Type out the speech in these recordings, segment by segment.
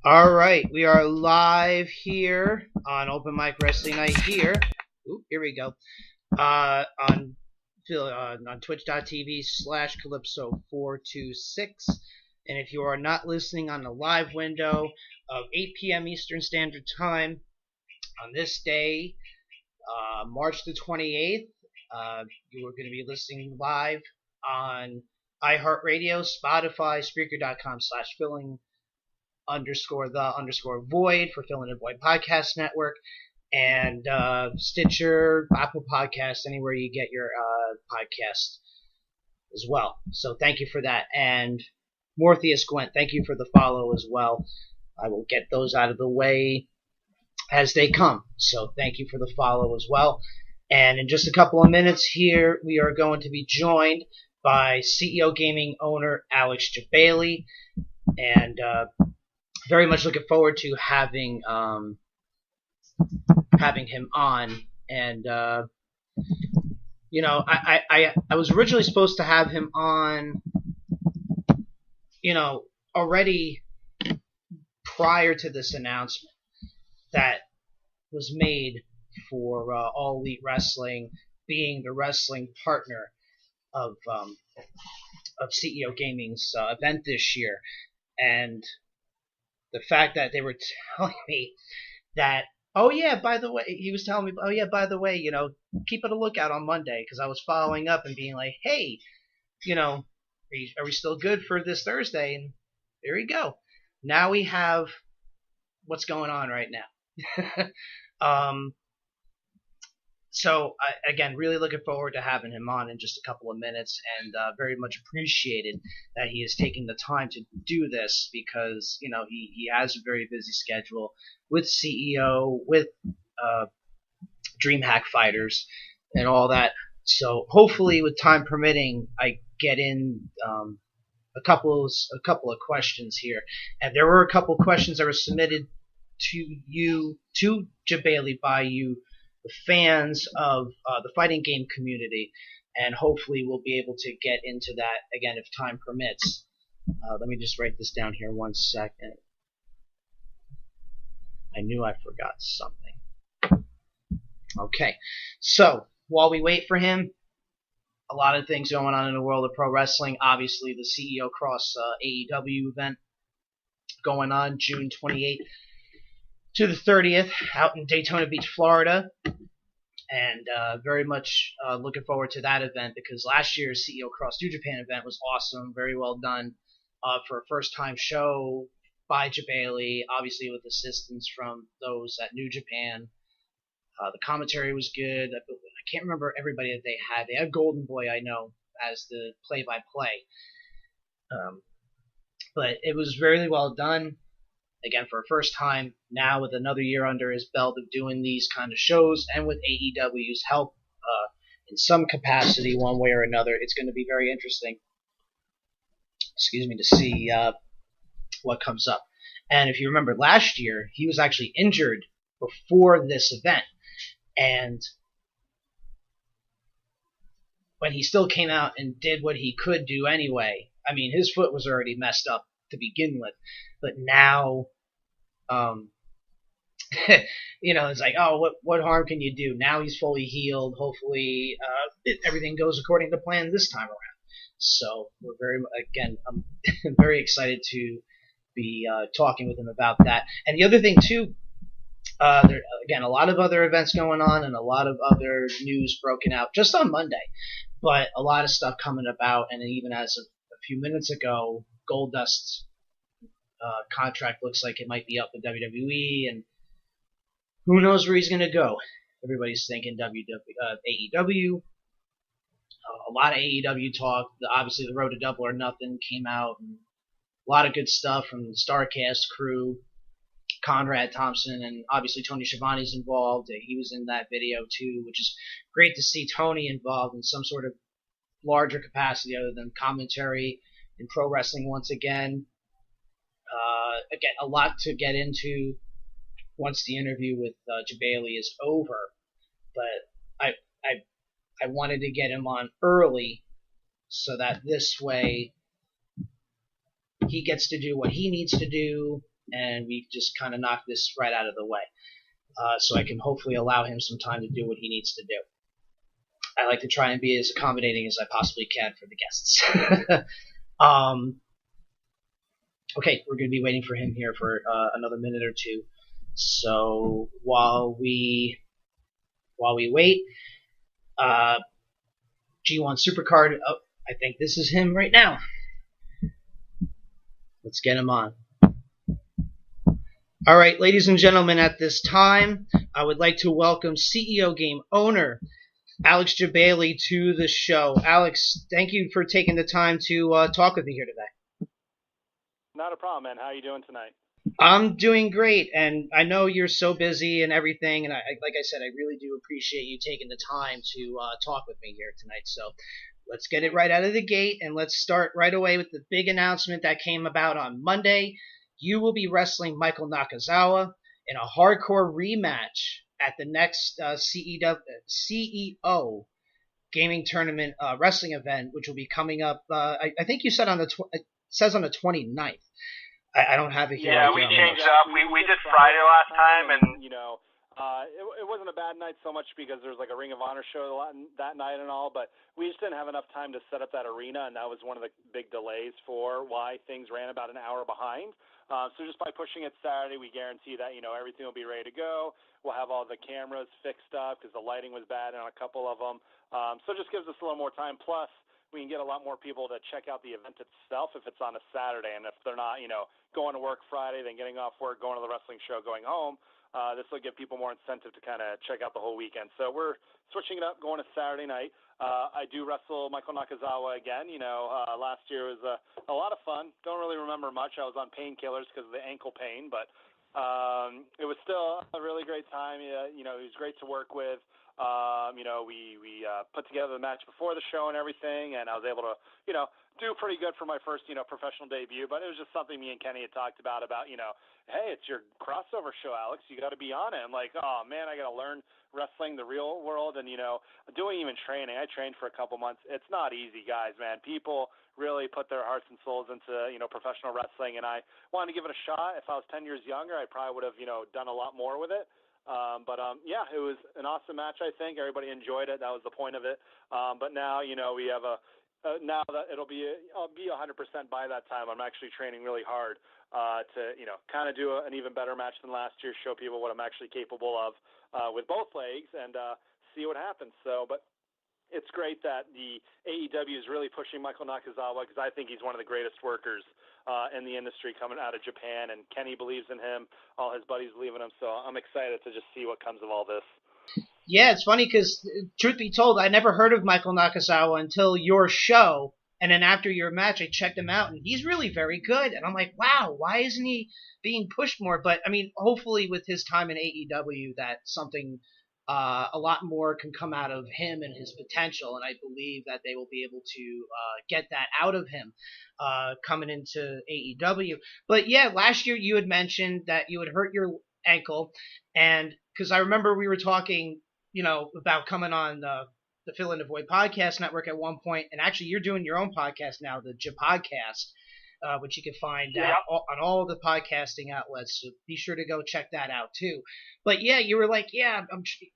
All right, we are live here on Open Mic Wrestling Night here. Ooh, here we go. On twitch.tv/Calypso426. And if you are not listening on the live window of 8 p.m. Eastern Standard Time on this day, March the 28th, you are going to be listening live on iHeartRadio, Spotify, Spreaker.com/filling _ void for Filling the Void Podcast Network, and Stitcher, Apple Podcasts, anywhere you get your podcast as well. So thank you for that. And Morpheus Gwent, thank you for the follow as well. I will get those out of the way as they come. So thank you for the follow as well. And in just a couple of minutes here, we are going to be joined by CEO Gaming owner Alex Jebailey, and very much looking forward to having him on. And I was originally supposed to have him on, already prior to this announcement that was made for All Elite Wrestling being the wrestling partner of CEO Gaming's event this year. And the fact that they were telling me that, he was telling me, keep it a lookout on Monday, because I was following up and being like, hey, are we still good for this Thursday? And there we go. Now we have what's going on right now. So, again, really looking forward to having him on in just a couple of minutes, and very much appreciated that he is taking the time to do this, because, he has a very busy schedule with CEO, with DreamHack Fighters, and all that. So hopefully, with time permitting, I get in a couple of questions here. And there were a couple of questions that were submitted to Jeballey by you, the fans of the fighting game community, and hopefully we'll be able to get into that again if time permits. Let me just write this down here 1 second. I knew I forgot something. Okay, so while we wait for him, a lot of things going on in the world of pro wrestling. Obviously, the CEO Cross AEW event going on June 28th to the 30th out in Daytona Beach, Florida. And very much looking forward to that event, because last year's CEO Cross New Japan event was awesome, very well done for a first-time show by Jeballey, obviously with assistance from those at New Japan. The commentary was good. I can't remember everybody that they had. They had Golden Boy, I know, as the play-by-play. But it was very well done. Again, for a first time, now with another year under his belt of doing these kind of shows, and with AEW's help in some capacity, one way or another, it's going to be very interesting, to see what comes up. And if you remember last year, he was actually injured before this event. And when he still came out and did what he could do anyway, I mean, his foot was already messed up to begin with. But now, it's like, oh, what harm can you do? Now he's fully healed. Hopefully, everything goes according to plan this time around. So I'm very excited to be talking with him about that. And the other thing too, there again, a lot of other events going on, and a lot of other news broken out just on Monday, but a lot of stuff coming about. And even as of a few minutes ago, Goldust's contract looks like it might be up with WWE, and who knows where he's going to go. Everybody's thinking AEW. A lot of AEW talk. Obviously, the Road to Double or Nothing came out, and a lot of good stuff from the StarCast crew. Conrad Thompson, and obviously Tony Schiavone's involved. He was in that video too, which is great to see Tony involved in some sort of larger capacity other than commentary in pro wrestling once again. Again, a lot to get into once the interview with Jeballey is over, but I wanted to get him on early so that this way he gets to do what he needs to do and we just kind of knock this right out of the way. So I can hopefully allow him some time to do what he needs to do. I like to try and be as accommodating as I possibly can for the guests. Okay, we're going to be waiting for him here for another minute or two. So while we wait, G1 Supercard. Oh, I think this is him right now. Let's get him on. All right, ladies and gentlemen, at this time, I would like to welcome CEO Game owner Alex Jebailey to the show. Alex, thank you for taking the time to talk with me here today. Not a problem, man. How are you doing tonight? I'm doing great, and I know you're so busy and everything, and like I said, I really do appreciate you taking the time to talk with me here tonight. So let's get it right out of the gate, and let's start right away with the big announcement that came about on Monday. You will be wrestling Michael Nakazawa in a hardcore rematch at the next CEO gaming tournament wrestling event, which will be coming up. I think you said it says on the 29th. I don't have it here. Yeah, we changed up. We did Friday last time, and it wasn't a bad night so much because there was like a Ring of Honor show that night and all, but we just didn't have enough time to set up that arena, and that was one of the big delays for why things ran about an hour behind. So just by pushing it Saturday, we guarantee that everything will be ready to go. We'll have all the cameras fixed up because the lighting was bad on a couple of them. So it just gives us a little more time. Plus, we can get a lot more people to check out the event itself if it's on a Saturday, and if they're not, going to work Friday, then getting off work, going to the wrestling show, going home, this will give people more incentive to kind of check out the whole weekend. So we're switching it up, going to Saturday night. I do wrestle Michael Nakazawa again. Last year was a lot of fun. Don't really remember much. I was on painkillers because of the ankle pain, but it was still a really great time. He was great to work with. We put together the match before the show and everything, and I was able to, do pretty good for my first, professional debut. But it was just something me and Kenny had talked about, hey, it's your crossover show, Alex. You got to be on it. I'm like, oh, man, I got to learn wrestling, the real world, and, doing even training. I trained for a couple months. It's not easy, guys, man. People really put their hearts and souls into, professional wrestling, and I wanted to give it a shot. If I was 10 years younger, I probably would have, done a lot more with it. Yeah, it was an awesome match, I think. Everybody enjoyed it. That was the point of it. But now, we have now that I'll be 100% by that time. I'm actually training really hard to, kind of do an even better match than last year, show people what I'm actually capable of with both legs, and see what happens. So, but it's great that the AEW is really pushing Michael Nakazawa because I think he's one of the greatest workers in the industry coming out of Japan, and Kenny believes in him. All his buddies believe in him, so I'm excited to just see what comes of all this. Yeah, it's funny because, truth be told, I never heard of Michael Nakazawa until your show, and then after your match, I checked him out, and he's really very good. And I'm like, wow, why isn't he being pushed more? But, I mean, hopefully with his time in AEW, that something a lot more can come out of him and his potential, and I believe that they will be able to get that out of him coming into AEW. But, yeah, last year you had mentioned that you had hurt your ankle, and because I remember we were talking about coming on the Fill in the Void podcast network at one point, and actually you're doing your own podcast now, the Jepodcast, which you can find on all of the podcasting outlets. So be sure to go check that out too. But yeah, you were like, yeah,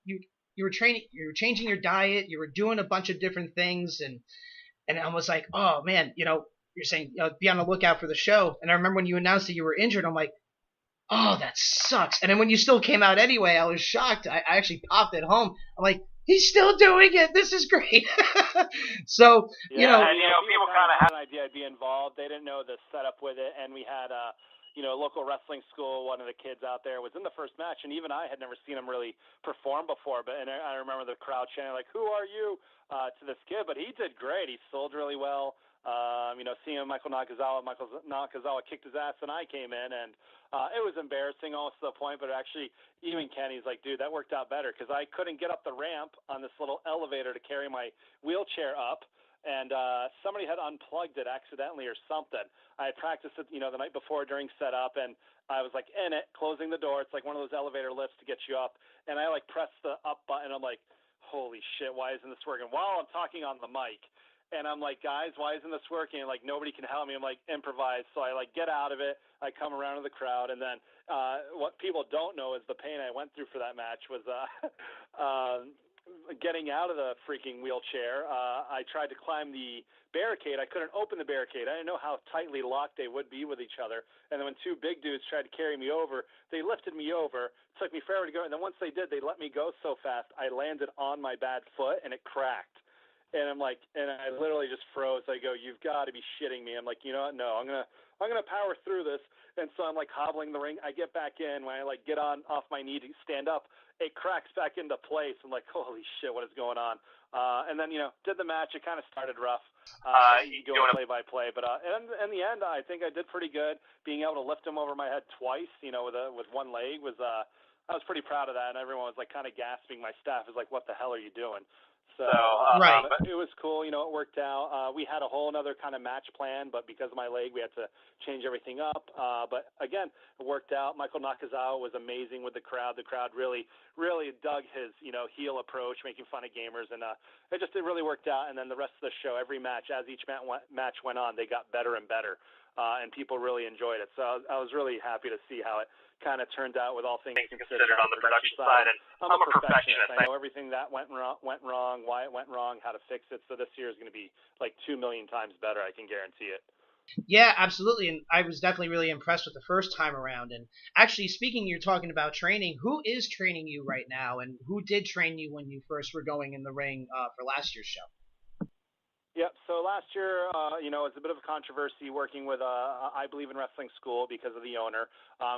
you were training, you were changing your diet, you were doing a bunch of different things, and I was like, oh man, you're saying be on the lookout for the show. And I remember when you announced that you were injured, I'm like, oh, that sucks. And then when you still came out anyway, I was shocked. I actually popped it home. I'm like, he's still doing it. This is great. So, and, people kind of had an idea I'd be involved. They didn't know the setup with it. And we had, local wrestling school. One of the kids out there was in the first match, and even I had never seen him really perform before. And I remember the crowd chanting, like, who are you, to this kid? But he did great. He sold really well. Seeing Michael Nakazawa kicked his ass when I came in, and it was embarrassing almost to the point, but actually even Kenny's like, dude, that worked out better because I couldn't get up the ramp on this little elevator to carry my wheelchair up, and somebody had unplugged it accidentally or something. I had practiced it, the night before during setup, and I was like in it, closing the door. It's like one of those elevator lifts to get you up, and I like pressed the up button. I'm like, holy shit, why isn't this working? While I'm talking on the mic. And I'm like, guys, why isn't this working? And, like, nobody can help me. I'm like, improvise. So I, like, get out of it. I come around to the crowd. And then what people don't know is the pain I went through for that match was getting out of the freaking wheelchair. I tried to climb the barricade. I couldn't open the barricade. I didn't know how tightly locked they would be with each other. And then when two big dudes tried to carry me over, they lifted me over. It took me forever to go. And then once they did, they let me go so fast, I landed on my bad foot, and it cracked. And I'm like, and I literally just froze. I go, you've got to be shitting me. I'm like, you know what? No, I'm gonna power through this. And so I'm like hobbling the ring. I get back in. When I like get on off my knee to stand up, it cracks back into place. I'm like, holy shit, what is going on? And then, did the match. It kind of started rough. Going play by play, but in the end, I think I did pretty good. Being able to lift him over my head twice, with one leg was I was pretty proud of that. And everyone was like kind of gasping. My staff was like, what the hell are you doing? So, right. But it was cool. It worked out. We had a whole other kind of match plan, but because of my leg, we had to change everything up. But again, it worked out. Michael Nakazawa was amazing with the crowd. The crowd really, really dug his, heel approach, making fun of gamers, and it really worked out. And then the rest of the show, every match, as each match went on, they got better and better, and people really enjoyed it. So I was really happy to see how it kind of turned out with all things considered on the production side. And I'm a perfectionist. I know everything that went wrong, why it went wrong, how to fix it. So this year is going to be like 2 million times better. I can guarantee it. Yeah, absolutely. And I was definitely really impressed with the first time around. And actually, speaking, you're talking about training. Who is training you right now? And who did train you when you first were going in the ring for last year's show? Yep. So last year, it was a bit of a controversy working with I Believe in Wrestling School because of the owner,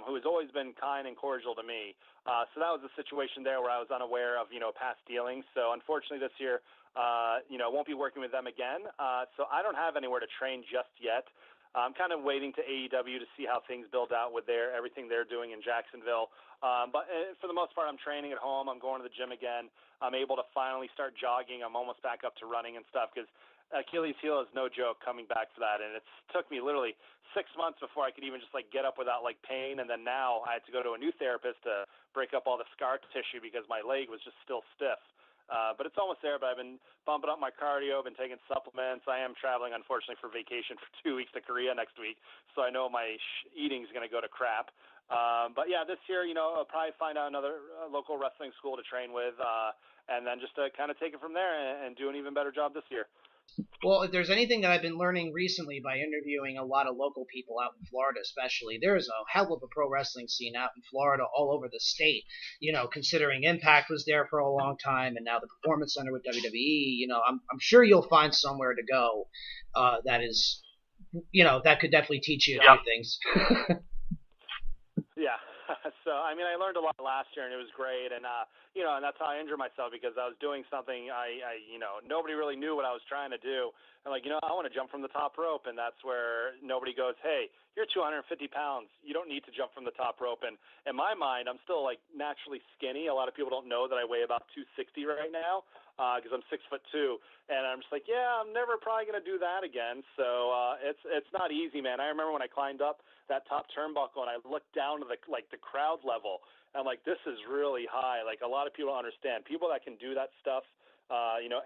who has always been kind and cordial to me. So that was a situation there where I was unaware of, past dealings. So unfortunately this year, won't be working with them again. So I don't have anywhere to train just yet. I'm kind of waiting to AEW to see how things build out with everything they're doing in Jacksonville. But for the most part, I'm training at home. I'm going to the gym again. I'm able to finally start jogging. I'm almost back up to running and stuff because Achilles heel is no joke coming back for that. And it took me literally 6 months before I could even just get up without pain. And then now I had to go to a new therapist to break up all the scar tissue because my leg was just still stiff. But it's almost there, but I've been bumping up my cardio, been taking supplements. I am traveling, unfortunately, for vacation for 2 weeks to Korea next week, so I know my eating is going to go to crap. But yeah, this year, I'll probably find out another local wrestling school to train with, and then just to kind of take it from there and do an even better job this year. Well, if there's anything that I've been learning recently by interviewing a lot of local people out in Florida especially, there's a hell of a pro wrestling scene out in Florida all over the state. Considering Impact was there for a long time and now the Performance Center with WWE, I'm sure you'll find somewhere to go that is, that could definitely teach you a few things. Yeah. So, I learned a lot last year, and it was great. And, and that's how I injured myself because I was doing something nobody really knew what I was trying to do. And, I want to jump from the top rope. And that's where nobody goes, hey, you're 250 pounds. You don't need to jump from the top rope. And in my mind, I'm still, naturally skinny. A lot of people don't know that I weigh about 260 right now because I'm 6'2". And I'm just like, yeah, I'm never probably going to do that again. So it's not easy, man. I remember when I climbed up that top turnbuckle and I looked down to the crowd level. And I'm like, this is really high. A lot of people don't understand. People that can do that stuff,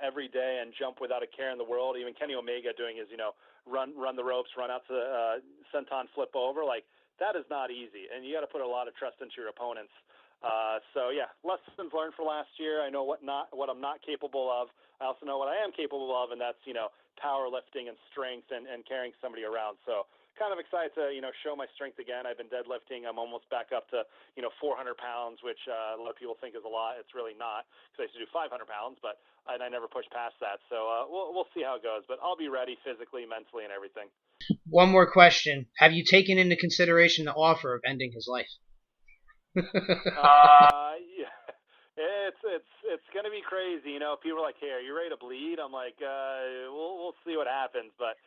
every day and jump without a care in the world. Even Kenny Omega doing his, run the ropes, run out to the senton flip over. That is not easy. And you got to put a lot of trust into your opponents. So yeah, lessons learned for last year. I know what I'm not capable of. I also know what I am capable of, and that's, powerlifting and strength and carrying somebody around. So kind of excited to, show my strength again. I've been deadlifting. I'm almost back up to, 400 pounds, which a lot of people think is a lot. It's really not because I used to do 500 pounds, but I never pushed past that. So we'll see how it goes, but I'll be ready physically, mentally, and everything. One more question. Have you taken into consideration the offer of ending his life? Yeah. It's gonna be crazy, People are like, "Hey, are you ready to bleed?" I'm like, "We'll see what happens." But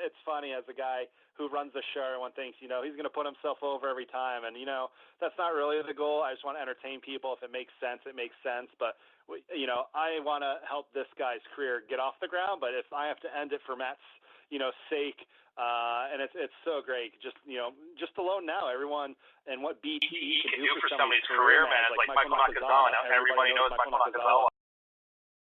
it's funny as a guy who runs the show, everyone thinks, he's gonna put himself over every time, and that's not really the goal. I just want to entertain people. If it makes sense, it makes sense. But I want to help this guy's career get off the ground. But if I have to end it for Matt's, sake. And it's so great. Just alone now, everyone and what BTE can do for somebody's career, man. It's like Michael Nakazawa. Now everybody knows Michael Nakazawa.